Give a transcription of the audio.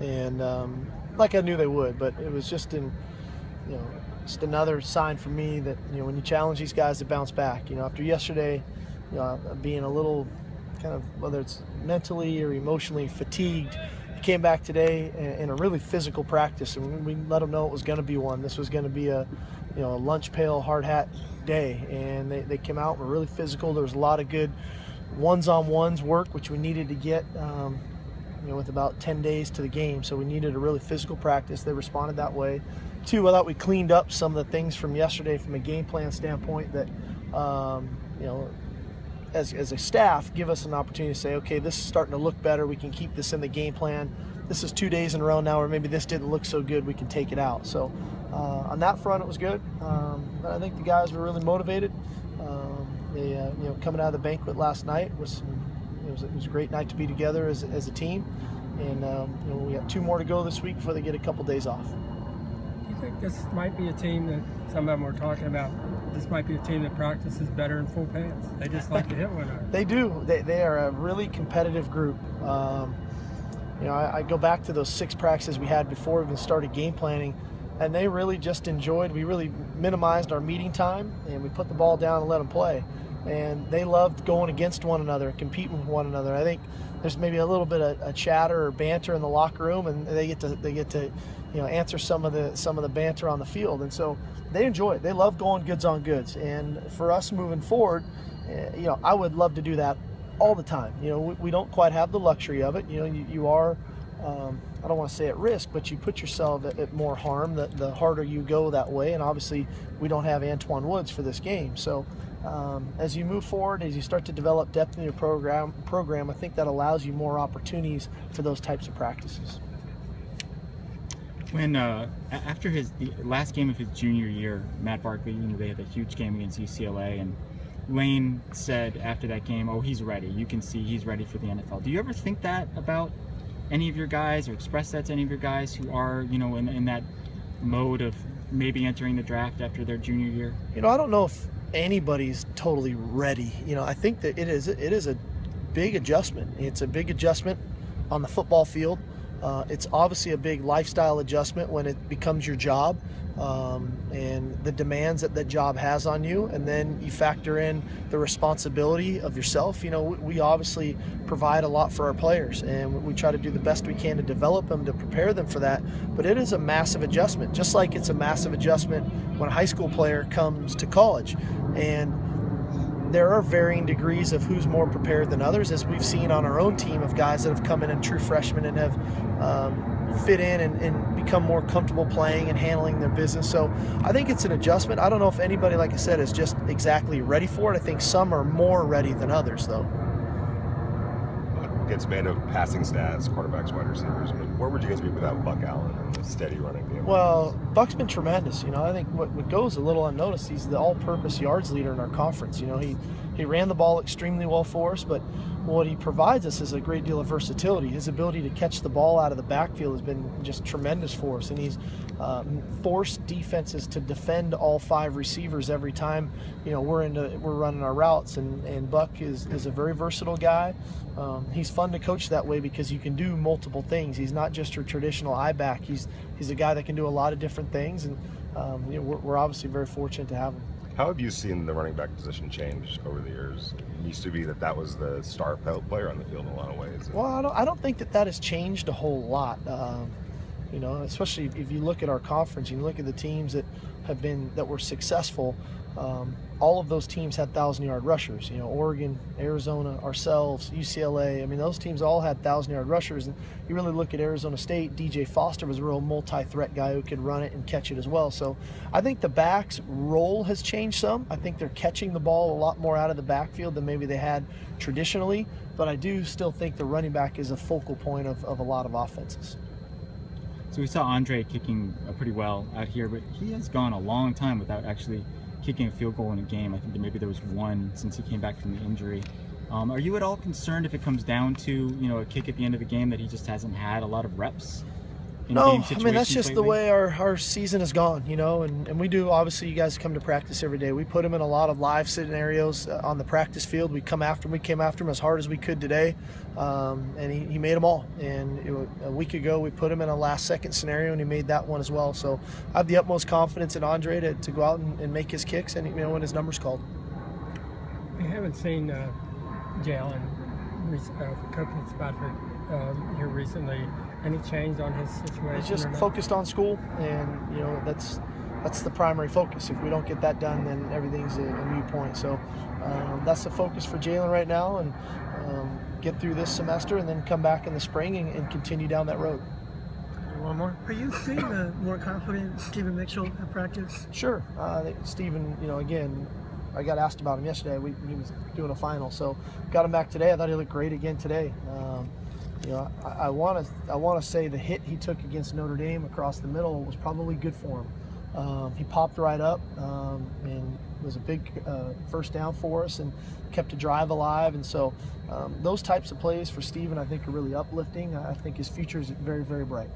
and like I knew they would. But it was just just another sign for me that when you challenge these guys to bounce back, after yesterday, being a little kind of, whether it's mentally or emotionally fatigued, he came back today in a really physical practice, and we let them know it was going to be one. This was going to be a lunch pail, hard hat day, and they came out and were really physical. There was a lot of good ones-on-ones work, which we needed to get, with about 10 days to the game. So we needed a really physical practice. They responded that way. Two, I thought we cleaned up some of the things from yesterday from a game plan standpoint that, as a staff, give us an opportunity to say, okay, this is starting to look better. We can keep this in the game plan. This is 2 days in a row now where maybe this didn't look so good. We can take it out. So on that front, it was good. But I think the guys were really motivated. They, coming out of the banquet last night it was a great night to be together as a team. And we got 2 more to go this week before they get a couple days off. Do you think this might be a team that some of them were talking about? This might be a team that practices better in full pants. They just like to hit one another. They do. They are a really competitive group. I go back to those 6 practices we had before we even started game planning, and they really just enjoyed. We really minimized our meeting time, and we put the ball down and let them play. And they loved going against one another, competing with one another. I think there's maybe a little bit of chatter or banter in the locker room, and they get to answer some of the banter on the field, and so they enjoy it. They love going goods on goods. And for us moving forward, I would love to do that all the time. We don't quite have the luxury of it. You are, I don't want to say at risk, but you put yourself at more harm the harder you go that way. And obviously we don't have Antoine Woods for this game. So as you move forward, as you start to develop depth in your program, I think that allows you more opportunities for those types of practices. When after the last game of his junior year, Matt Barkley, they had a huge game against UCLA, and Lane said after that game, "Oh, he's ready. You can see he's ready for the NFL." Do you ever think that about any of your guys, or express that to any of your guys who are, in that mode of maybe entering the draft after their junior year? I don't know if anybody's totally ready. I think that it is a big adjustment. It's a big adjustment on the football field. It's obviously a big lifestyle adjustment when it becomes your job, and the demands that job has on you, and then you factor in the responsibility of yourself. We obviously provide a lot for our players, and we try to do the best we can to develop them, to prepare them for that. But it is a massive adjustment, just like it's a massive adjustment when a high school player comes to college. And there are varying degrees of who's more prepared than others, as we've seen on our own team of guys that have come in true freshmen and have fit in and become more comfortable playing and handling their business. So I think it's an adjustment. I don't know if anybody, like I said, is just exactly ready for it. I think some are more ready than others, though. Against man of passing stats, quarterbacks, wide receivers, where would you guys be without Buck Allen and the steady running game? Well, Buck's been tremendous. I think what goes a little unnoticed, he's the all-purpose yards leader in our conference. He ran the ball extremely well for us, but what he provides us is a great deal of versatility. His ability to catch the ball out of the backfield has been just tremendous for us, and he's forced defenses to defend all 5 receivers every time we're running our routes. And Buck is a very versatile guy. He's fun to coach that way because you can do multiple things. He's not just your traditional eye back. He's a guy that can do a lot of different things, and we're obviously very fortunate to have him. How have you seen the running back position change over the years? It used to be that was the star player on the field in a lot of ways. Well, I don't think that has changed a whole lot. Especially if you look at our conference, you look at the teams that were successful. All of those teams had 1,000-yard rushers. Oregon, Arizona, ourselves, UCLA. Those teams all had 1,000-yard rushers. And you really look at Arizona State, DJ Foster was a real multi-threat guy who could run it and catch it as well. So I think the back's role has changed some. I think they're catching the ball a lot more out of the backfield than maybe they had traditionally. But I do still think the running back is a focal point of a lot of offenses. So we saw Andre kicking pretty well out here, but he has gone a long time without actually kicking a field goal in a game. I think that maybe there was one since he came back from the injury. Are you at all concerned if it comes down to a kick at the end of the game that he just hasn't had a lot of reps? in No, game I situations mean, that's just the lately? way our season has gone, you know, and we do, obviously, you guys come to practice every day. We put him in a lot of live scenarios on the practice field. We came after him as hard as we could today, and he made them all. And a week ago, we put him in a last-second scenario, and he made that one as well. So I have the utmost confidence in Andre to go out and make his kicks, and, you know, when his number's called. We haven't seen Jalen for coaching Spotswood here recently. Any change on his situation? He's just or not? focused on school, and, you know, that's the primary focus. If we don't get that done, then everything's a moot point. So that's the focus for Jalen right now, and get through this semester and then come back in the spring and continue down that road. One more. Are you feeling more confident, Stephen Mitchell, at practice? Sure. I think Stephen, you know, again, I got asked about him yesterday. He was doing a final, so got him back today. I thought he looked great again today. You know, I want to say the hit he took against Notre Dame across the middle was probably good for him. He popped right up and was a big first down for us and kept a drive alive. And so those types of plays for Stephen, I think, are really uplifting. I think his future is very, very bright.